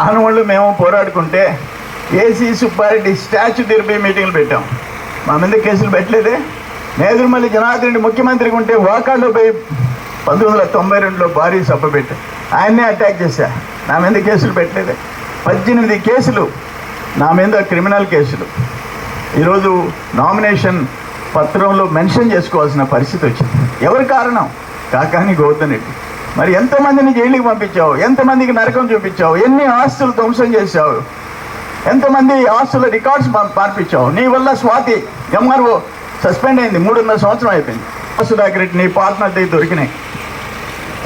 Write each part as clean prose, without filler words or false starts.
ఆనవాళ్ళు మేము పోరాడుకుంటే AC Subbareddy statue తెరిపి మీటింగ్లు పెట్టాం. మా మీద కేసులు పెట్టలేదే. నేదురుమల్లి జనార్దన్ రెడ్డి ముఖ్యమంత్రిగా ఉంటే వాకాల్లో పోయి 1992లో భారీ సభ పెట్టి ఆయన్నే అటాక్ చేశా. నా మీద కేసులు పెట్టలేదే. 18 కేసులు నా మీద, క్రిమినల్ కేసులు. ఈరోజు నామినేషన్ పత్రంలో మెన్షన్ చేసుకోవాల్సిన పరిస్థితి వచ్చింది. ఎవరి కారణం? కాకాని గౌతమ్ రెడ్డి. మరి ఎంతమందిని జైలుకి పంపించావు, ఎంతమందికి నరకం చూపించావు, ఎన్ని ఆస్తులు ధ్వంసం చేశావు, ఎంతమంది ఆస్తుల రికార్డ్స్ పంపించావు. నీ వల్ల స్వాతి ఎంఆర్ఓ సస్పెండ్ అయింది, 3.5 సంవత్సరం అయిపోయింది. సుధాకర్ రెడ్డి నీ పార్ట్నర్ దగ్గర దొరికినాయి.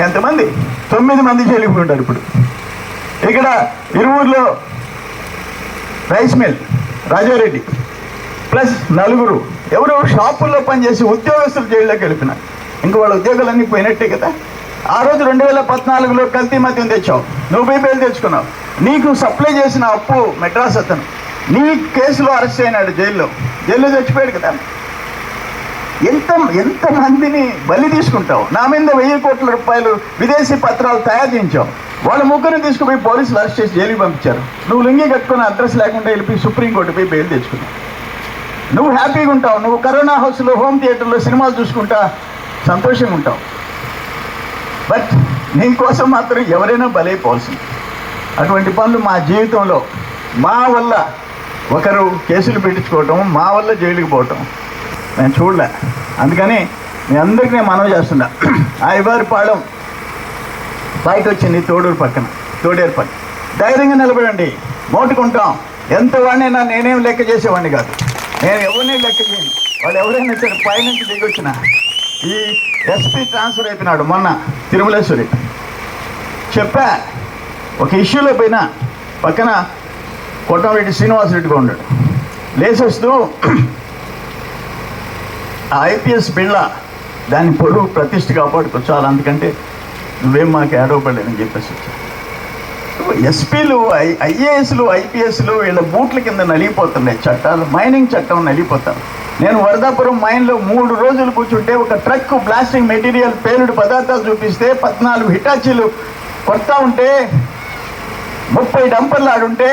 ఎంతమంది? 9 మంది జైలుకి ఉంటారు ఇప్పుడు. ఇక్కడ ఇరువురులో రైస్ మిల్ రాజారెడ్డి ప్లస్ 4 ఎవరు షాపుల్లో పనిచేసి ఉద్యోగస్తులు జైల్లోకి వెళ్ళిపోయినారు. ఇంకా వాళ్ళ ఉద్యోగాలన్నీ పోయినట్టే కదా. ఆ రోజు 2014లో కల్తీ మద్యం తెచ్చావు, నువ్వు బేలు తెచ్చుకున్నావు. నీకు సప్లై చేసిన అప్పు మెడ్రాస్ అతను నీ కేసులో అరెస్ట్ అయినాడు, జైల్లో చచ్చిపోయాడు కదా. ఎంతమందిని బలి తీసుకుంటావు? నా మీద 1000 కోట్ల రూపాయలు విదేశీ పత్రాలు తయారు చేయించావు. వాళ్ళ ముగ్గురిని తీసుకుపోయి పోలీసులు అరెస్ట్ చేసి జైలుకి పంపించారు. నువ్వు లుంగి కట్టుకుని అడ్రస్ లేకుండా వెళ్ళిపోయి సుప్రీంకోర్టు పోయి బెయిల్ తెచ్చుకున్నావు. నువ్వు హ్యాపీగా ఉంటావు. నువ్వు కరోనా హౌస్లో, హోమ్ థియేటర్లో సినిమాలు చూసుకుంటా సంతోషంగా ఉంటావు. బట్ నీకోసం మాత్రం ఎవరైనా బలైపోవాల్సింది. అటువంటి పనులు మా జీవితంలో మా వల్ల ఒకరు కేసులు పెట్టించుకోవటం, మా వల్ల జైలుకి పోవటం నేను చూడలే. అందుకని మీ అందరికీ నేను మనవి చేస్తున్నా. ఆయవారిపాళెం బయట వచ్చింది తోడేరు పక్కన. ధైర్యంగా నిలబడండి, మోటుకుంటాం. ఎంత వాడినైనా నేనేం లెక్క చేసేవాడిని కాదు. నేను ఎవరిని లెక్క చేయను. వాళ్ళు ఎవరైనా సరే పైనుంచి దిగి వచ్చిన ఈ ఎస్పీ ట్రాన్స్ఫర్ అయిపోయినాడు మొన్న తిరుమలేశ్వరి. చెప్పా, ఒక ఇష్యూలో పోయినా పక్కన కోటమిరెడ్డి శ్రీనివాసరెడ్డిగా ఉన్నాడు. లేసేస్తూ ఐపీఎస్ బిళ్ళ దాని పొరుగు ప్రతిష్ఠ కాపాడుకొచ్చాలి, అందుకంటే నువ్వేం మాకు ఏడవపడలేదని చెప్పేసి వచ్చా. ఎస్పీలు, ఐఏఎస్లు, ఐపీఎస్లు వీళ్ళ బూట్ల కింద నలిగిపోతున్నాయి చట్టాలు. మైనింగ్ చట్టం నలిగిపోతారు. నేను వరదాపురం మైన్లో 3 రోజులు కూర్చుంటే ఒక ట్రక్ ప్లాస్టిక్ మెటీరియల్ పేలుడు పదార్థాలు చూపిస్తే 14 హిటాచీలు కొడతా ఉంటే 30 డంపర్లు ఆడుంటే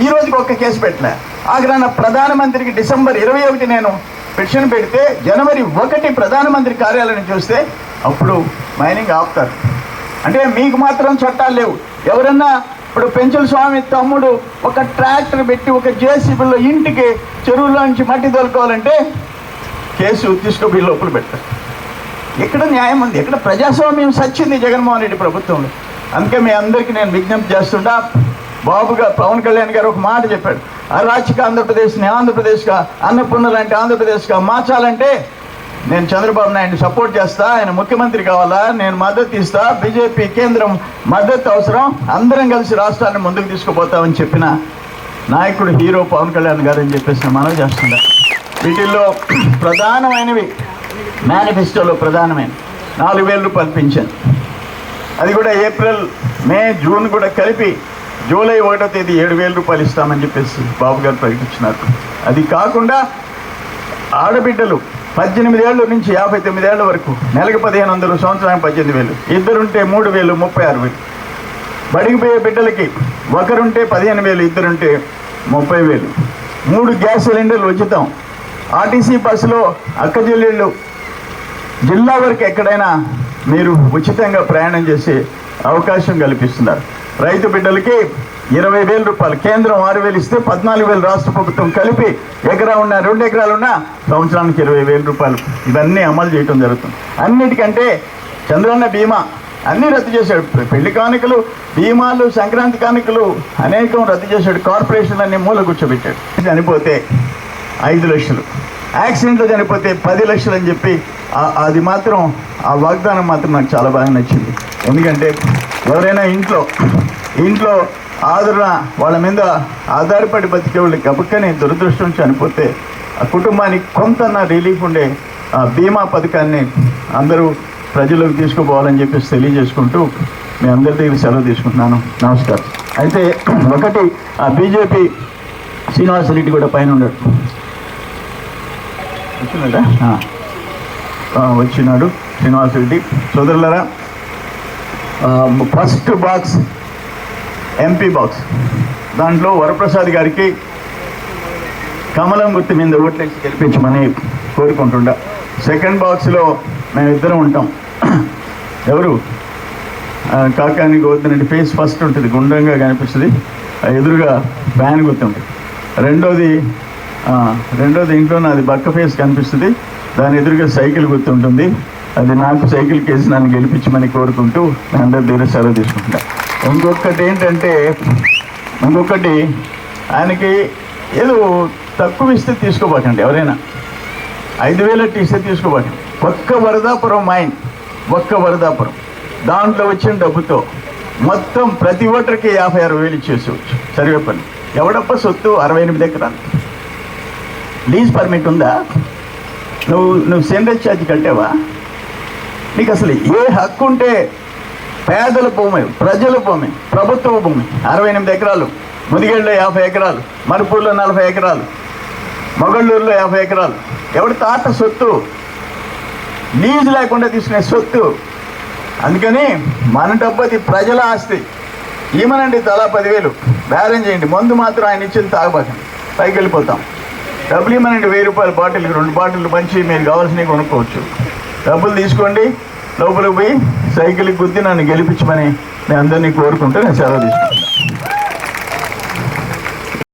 ఈ రోజుకి ఒక్క కేసు పెట్టలే. ఆగ్రాన ప్రధానమంత్రికి డిసెంబర్ 21 నేను పిటిషన్ పెడితే జనవరి 1 ప్రధానమంత్రి కార్యాలయం చూస్తే అప్పుడు మైనింగ్ ఆపుతారు. అంటే మీకు మాత్రం చట్టాలు లేవు. ఎవరన్నా ఇప్పుడు పెంచుల స్వామి తమ్ముడు ఒక ట్రాక్టర్ పెట్టి ఒక జేసీబీలో ఇంటికి చెరువులోంచి మట్టి తోలుకోవాలంటే కేసు తీసుకుపోయి లోపల పెట్టారు. ఎక్కడ న్యాయం ఉంది? ఎక్కడ ప్రజాస్వామ్యం సచ్చింది జగన్మోహన్ రెడ్డి ప్రభుత్వంలో? అందుకే మీ అందరికీ నేను విజ్ఞప్తి చేస్తుంటా. బాబుగా పవన్ కళ్యాణ్ గారు ఒక మాట చెప్పాడు, అరాచక ఆంధ్రప్రదేశ్ని ఆంధ్రప్రదేశ్గా, అన్నపూర్ణ లాంటి ఆంధ్రప్రదేశ్గా మార్చాలంటే నేను చంద్రబాబు నాయుడు సపోర్ట్ చేస్తా, ఆయన ముఖ్యమంత్రి కావాలా, నేను మద్దతు ఇస్తా, బీజేపీ కేంద్రం మద్దతు అవసరం, అందరం కలిసి రాష్ట్రాన్ని ముందుకు తీసుకుపోతామని చెప్పిన నాయకుడు హీరో పవన్ కళ్యాణ్ గారు అని చెప్పేసి మనం చేస్తున్నా. వీటిల్లో ప్రధానమైనవి మేనిఫెస్టోలో ప్రధానమైన 4,000 రూపాయలు పింఛన్, అది కూడా ఏప్రిల్, మే, జూన్ కూడా కలిపి జూలై 1వ తేదీ 7,000 రూపాయలు ఇస్తామని చెప్పేసి బాబు గారు ప్రకటించినారు. అది కాకుండా ఆడబిడ్డలు 18 ఏళ్ళ నుంచి 59 ఏళ్ళ వరకు నెలకు 1,500, సంవత్సరానికి 18,000, ఇద్దరుంటే 3,000, 36,000. బడికి పోయే బిడ్డలకి ఒకరుంటే 15,000, ఇద్దరుంటే 30,000. 3 గ్యాస్ సిలిండర్లు ఉచితం. ఆర్టీసీ బస్సులో అక్క చెల్లెళ్ళు జిల్లా వరకు ఎక్కడైనా మీరు ఉచితంగా ప్రయాణం చేసే అవకాశం కల్పిస్తున్నారు. రైతు బిడ్డలకి 20,000 రూపాయలు, కేంద్రం 6,000 ఇస్తే 14,000 రాష్ట్ర ప్రభుత్వం కలిపి ఎకరా ఉన్నా 2 ఎకరాలున్నా సంవత్సరానికి 20,000 రూపాయలు. ఇవన్నీ అమలు చేయడం జరుగుతుంది. అన్నిటికంటే చంద్రన్న బీమా అన్నీ రద్దు చేశాడు. పెళ్లి కానుకలు, బీమాలు, సంక్రాంతి కానుకలు అనేకం రద్దు చేశాడు. కార్పొరేషన్ అన్ని మూల కూర్చోబెట్టాడు. చనిపోతే 5 లక్షలు, యాక్సిడెంట్లో చనిపోతే 10 లక్షలు అని చెప్పి అది మాత్రం, ఆ వాగ్దానం మాత్రం నాకు చాలా బాగా నచ్చింది. ఎందుకంటే ఎవరైనా ఇంట్లో ఆదరణ వాళ్ళ మీద ఆధారపడి బతికే వాళ్ళు గబుక్కని దురదృష్టం చనిపోతే ఆ కుటుంబానికి కొంత రిలీఫ్ ఉండే బీమా పథకాన్ని అందరూ ప్రజలకు తీసుకుపోవాలని చెప్పేసి తెలియజేసుకుంటూ మీ అందరి దగ్గర సెలవు తీసుకుంటున్నాను. నమస్కారం. అయితే ఒకటి, ఆ బీజేపీ శ్రీనివాసరెడ్డి కూడా పైన ఉన్నాడు, వచ్చినాడు శ్రీనివాసరెడ్డి. సోదరులారా, ఫస్ట్ బాక్స్ ఎంపీ బాక్స్, దాంట్లో వరప్రసాద్ గారికి కమలం గుర్తు మీద ఓట్లేసి గెలిపించమని కోరుకుంటుండా. సెకండ్ బాక్స్లో మేమిద్దరం ఉంటాం. ఎవరు? కాకాని గోవర్ధన్ రెడ్డి ఫేస్ ఫస్ట్ ఉంటుంది, గుండ్రంగా కనిపిస్తుంది, ఎదురుగా ఫ్యాన్ గుర్తుంటుంది. రెండోది ఇంట్లో నాది బక్క ఫేస్ కనిపిస్తుంది, దాని ఎదురుగా సైకిల్ గుర్తుంటుంది. అది నాకు సైకిల్ కేసి నన్ను గెలిపించమని కోరుకుంటూ నేను అందరి దగ్గర సెలవు తీసుకుంటా. ఇంకొకటి ఆయనకి ఏదో తక్కువ ఇస్తే తీసుకోబాకండి. ఎవరైనా 5,000 ఇస్తే తీసుకోబాకండి. ఒక్క వరదాపురం మైన్, ఒక్క వరదాపురం, దాంట్లో వచ్చిన డబ్బుతో మొత్తం ప్రతి ఓటర్కి 56,000 ఇచ్చేసేవచ్చు. సర్వేపల్లి ఎవడప్ప సొత్తు 68 ఎకరాలు. లీజ్ పర్మిట్ ఉందా? నువ్వు సెంట్రల్ ఛార్జ్ కట్టావా? నీకు అసలు ఏ హక్కు ఉంటే పేదల భూమి, ప్రజల భూమి, ప్రభుత్వ భూమి 68 ఎకరాలు, ముదిగేళ్ళలో 50 ఎకరాలు, మరుపూర్లో 40 ఎకరాలు, మొగళ్ళూరులో 50 ఎకరాలు, ఎవడి తాత సొత్తు, లీజు లేకుండా తీసుకునే సొత్తు. అందుకని మన డబ్బు అది ప్రజల ఆస్తి. ఏమనండి, తలా 10,000 బేరం చేయండి. మందు మాత్రం ఆయన ఇచ్చింది తాగబాకండి, పైకి వెళ్ళిపోతాం. డబ్బులు ఇవ్వనండి, 1,000 రూపాయల బాటిల్కి 2 బాటిల్ పంచి మీరు కావాల్సినవి కొనుక్కోవచ్చు. డబ్బులు తీసుకోండి, లోపలికి పోయి సైకిల్కి గుద్ది నన్ను గెలిపించమని నేను అందరినీ కోరుకుంటూ నేను సెలవు తీసుకుంటాను.